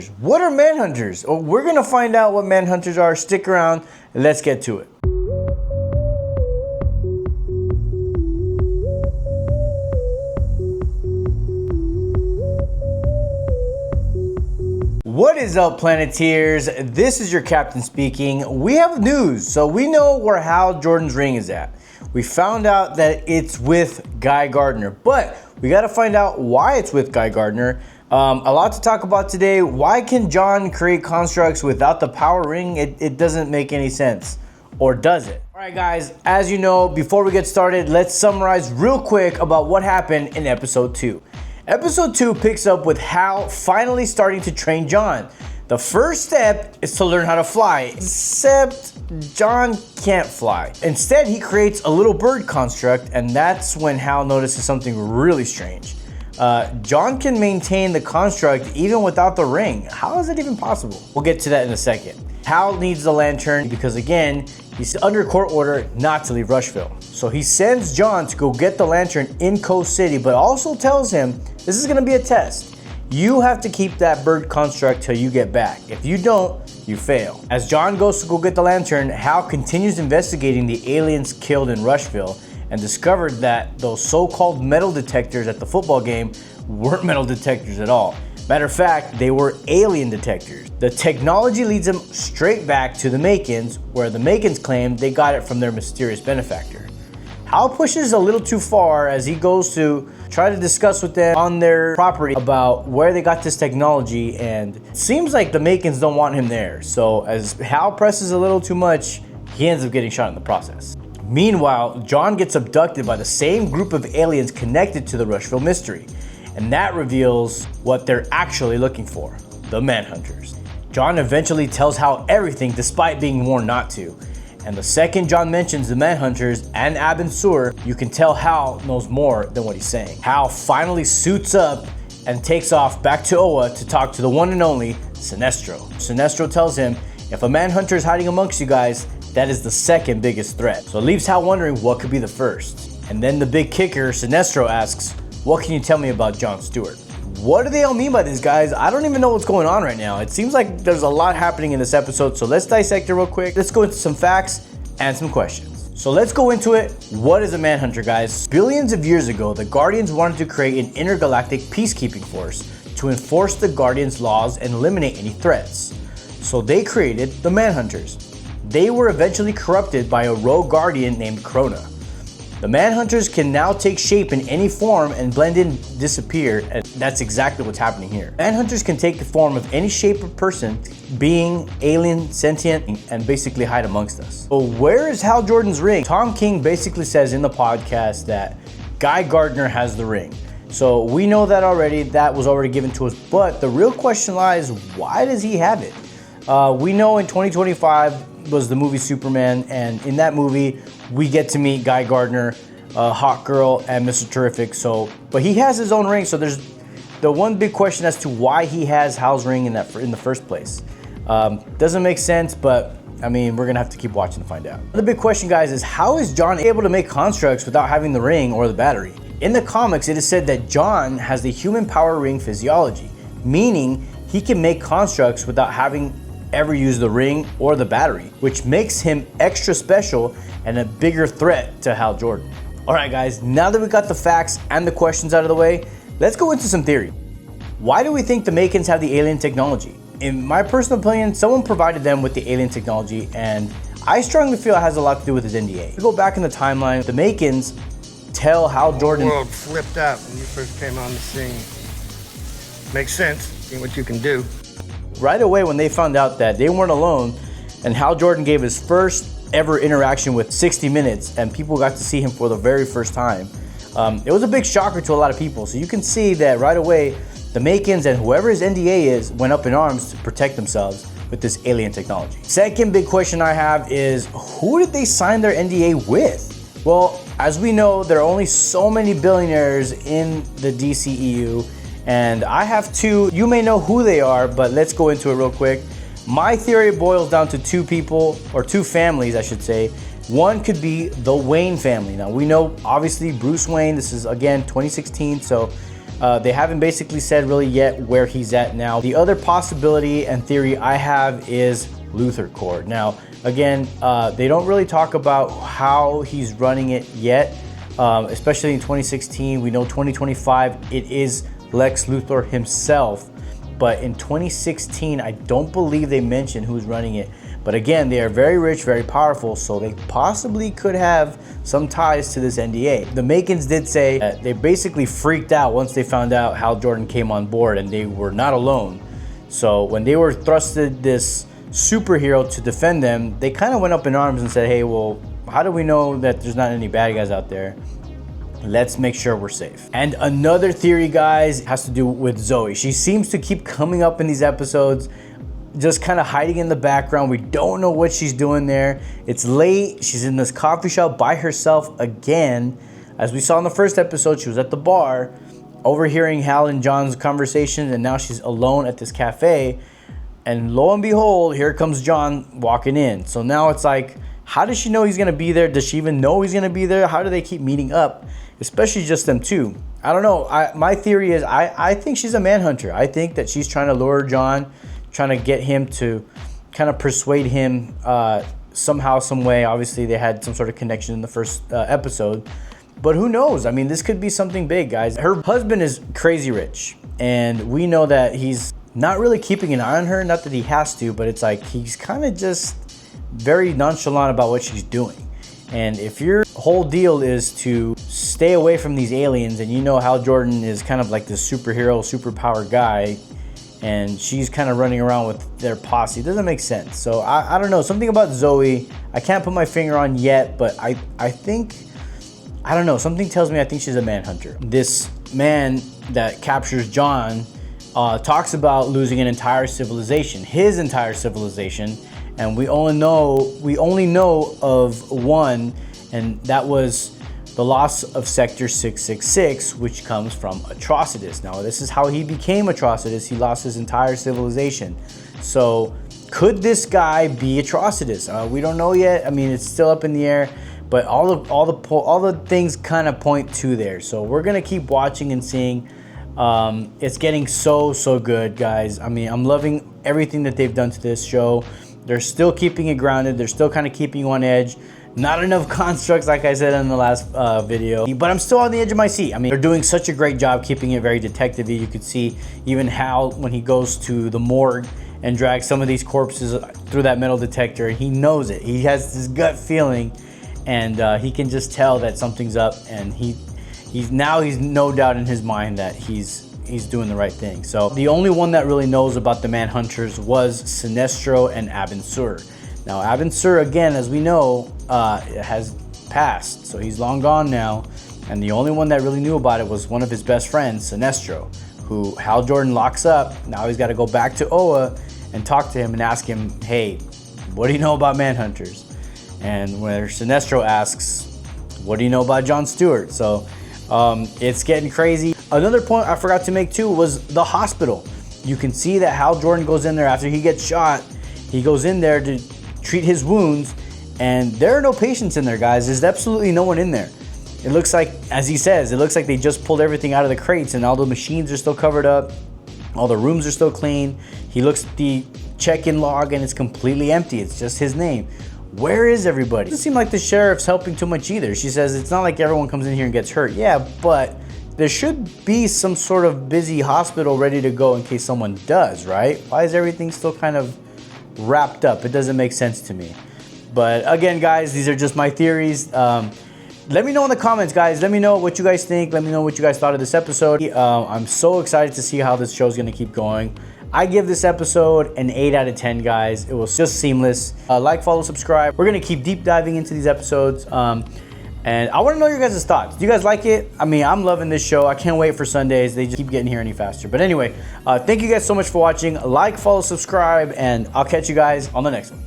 What are Manhunters? Oh, we're gonna find out what Manhunters are. Stick around and let's get to it. What is up, Planeteers? This is your captain speaking. We have news, so we know where Hal Jordan's ring is at. We found out that it's with Guy Gardner, but we got to find out why it's with Guy Gardner. A lot to talk about today. Why can John create constructs without the power ring? It doesn't make any sense. Or does it? All right, guys, as you know, before we get started, let's summarize real quick about what happened in episode 2. Episode 2 picks up with Hal finally starting to train John. The first step is to learn how to fly, except John can't fly. Instead, he creates a little bird construct, and that's when Hal notices something really strange. John can maintain the construct even without the ring. How is it even possible? We'll get to that in a second. Hal needs the lantern because, again, he's under court order not to leave Rushville. So he sends John to go get the lantern in Coast City, but also tells him this is gonna be a test. You have to keep that bird construct till you get back. If you don't, you fail. As John goes to go get the lantern, Hal continues investigating the aliens killed in Rushville and discovered that those so-called metal detectors at the football game weren't metal detectors at all. Matter of fact, they were alien detectors. The technology leads them straight back to the Makins, where the Makins claim they got it from their mysterious benefactor. Hal pushes a little too far as he goes to try to discuss with them on their property about where they got this technology, and it seems like the Makins don't want him there. So as Hal presses a little too much, he ends up getting shot in the process. Meanwhile, John gets abducted by the same group of aliens connected to the Rushville mystery, and that reveals what they're actually looking for, the Manhunters. John eventually tells Hal everything despite being warned not to. And the second John mentions the Manhunters and Abin Sur, you can tell Hal knows more than what he's saying. Hal finally suits up and takes off back to Oa to talk to the one and only Sinestro. Sinestro tells him, if a Manhunter is hiding amongst you guys, that is the second biggest threat. So it leaves Hal wondering what could be the first. And then the big kicker, Sinestro asks, what can you tell me about Jon Stewart? What do they all mean by this, guys? I don't even know what's going on right now. It seems like there's a lot happening in this episode, so let's dissect it real quick. Let's go into some facts and some questions. So let's go into it. What is a Manhunter, guys? Billions of years ago, the Guardians wanted to create an intergalactic peacekeeping force to enforce the Guardians' laws and eliminate any threats. So they created the Manhunters. They were eventually corrupted by a rogue Guardian named Krona. The Manhunters can now take shape in any form and blend in, disappear, and that's exactly what's happening here. Manhunters can take the form of any shape of person, being, alien, sentient, and basically hide amongst us. So where is Hal Jordan's ring? Tom King basically says in the podcast that Guy Gardner has the ring. So we know that already, that was already given to us, but the real question lies, why does he have it? We know in 2025, was the movie Superman, and in that movie we get to meet Guy Gardner, Hawk Girl, and Mr. Terrific. So, but he has his own ring. So there's the one big question as to why he has Hal's ring in the first place. Doesn't make sense, but I mean, we're gonna have to keep watching to find out. The big question, guys, is how is John able to make constructs without having the ring or the battery? In the comics, it is said that John has the human power ring physiology, meaning he can make constructs without having ever use the ring or the battery, which makes him extra special and a bigger threat to Hal Jordan. All right, guys, now that we got the facts and the questions out of the way, let's go into some theory. Why do we think the Makins have the alien technology? In my personal opinion, someone provided them with the alien technology, and I strongly feel it has a lot to do with his NDA. We go back in the timeline, the Makins tell Hal Jordan— The world flipped out when you first came on the scene. Makes sense, seeing what you can do. Right away when they found out that they weren't alone, and Hal Jordan gave his first ever interaction with 60 Minutes, and people got to see him for the very first time, it was a big shocker to a lot of people. So you can see that right away, the Makins and whoever his NDA is went up in arms to protect themselves with this alien technology. Second big question I have is, who did they sign their NDA with? Well, as we know, there are only so many billionaires in the DCEU, and I have two. You may know who they are, but let's go into it real quick. My theory boils down to two people, or two families, I should say. One could be the Wayne family. Now, we know, obviously, Bruce Wayne, this is, again, 2016, so They haven't basically said really yet where he's at now. The other possibility and theory I have is Luthor Corps. Now, again, they don't really talk about how he's running it yet, especially in 2016. We know 2025, it is Lex Luthor himself. But in 2016, I don't believe they mentioned who's running it. But again, they are very rich, very powerful, so they possibly could have some ties to this NDA. The Makins did say that they basically freaked out once they found out Hal Jordan came on board, and they were not alone. So when they were thrusted this superhero to defend them, they kind of went up in arms and said, hey, well, how do we know that there's not any bad guys out there? Let's make sure we're safe. And another theory, guys, has to do with Zoe. She seems to keep coming up in these episodes, just kind of hiding in the background. We don't know what she's doing there. It's late. She's in this coffee shop by herself again. As we saw in the first episode, she was at the bar, overhearing Hal and John's conversations, and now she's alone at this cafe. And lo and behold, here comes John walking in. So now it's like, how does she know he's gonna be there? Does she even know he's gonna be there? How do they keep meeting up? Especially just them two. I don't know. My theory is I think she's a manhunter. I think that she's trying to lure John, trying to get him to kind of persuade him somehow, some way. Obviously, they had some sort of connection in the first episode. But who knows? I mean, this could be something big, guys. Her husband is crazy rich. And we know that he's not really keeping an eye on her. Not that he has to, but it's like he's kind of just very nonchalant about what she's doing. And if your whole deal is to stay away from these aliens, and you know Hal Jordan is kind of like this superhero, superpower guy, and she's kind of running around with their posse, it doesn't make sense. So I don't know, something about Zoe, I can't put my finger on yet, but I think, I don't know, something tells me I think she's a manhunter. This man that captures John talks about losing an entire civilization, his entire civilization, and we only know of one, and that was the loss of Sector 666, which comes from Atrocitus. Now, this is how he became Atrocitus. He lost his entire civilization. So, could this guy be Atrocitus? We don't know yet. I mean, it's still up in the air, but all the things kind of point to there. So, we're gonna keep watching and seeing. It's getting so good, guys. I mean, I'm loving everything that they've done to this show. They're still keeping it grounded. They're still kind of keeping you on edge. Not enough constructs, like I said in the last video, but I'm still on the edge of my seat. I mean, they're doing such a great job keeping it very detective-y. You could see even Hal, when he goes to the morgue and drags some of these corpses through that metal detector, he knows it. He has this gut feeling, and he can just tell that something's up, and he's no doubt in his mind that he's doing the right thing. So the only one that really knows about the Manhunters was Sinestro and Abin Sur. Now, Abin Sur, again, as we know, has passed, so he's long gone now, and the only one that really knew about it was one of his best friends, Sinestro, who Hal Jordan locks up. Now he's got to go back to Oa and talk to him and ask him, hey, what do you know about Manhunters? And where Sinestro asks, what do you know about Jon Stewart? So it's getting crazy. Another point I forgot to make too was the hospital. You can see that Hal Jordan goes in there after he gets shot. He goes in there to treat his wounds, and there are no patients in there, guys. There's absolutely no one in there. It looks like, as he says, it looks like they just pulled everything out of the crates, and all the machines are still covered up. All the rooms are still clean. He looks at the check-in log, and it's completely empty. It's just his name. Where is everybody? It doesn't seem like the sheriff's helping too much either. She says it's not like everyone comes in here and gets hurt. Yeah, but there should be some sort of busy hospital ready to go in case someone does, right? Why is everything still kind of wrapped up? It doesn't make sense to me. But again, guys, these are just my theories. Let me know in the comments, guys. Let me know what you guys think. Let me know what you guys thought of this episode. I'm so excited to see how this show is going to keep going. I give this episode an 8 out of 10, guys. It was just seamless. Like, follow, subscribe. We're going to keep deep diving into these episodes. And I want to know your guys' thoughts. Do you guys like it? I mean, I'm loving this show. I can't wait for Sundays. They just keep getting here any faster. But anyway, thank you guys so much for watching. Like, follow, subscribe, and I'll catch you guys on the next one.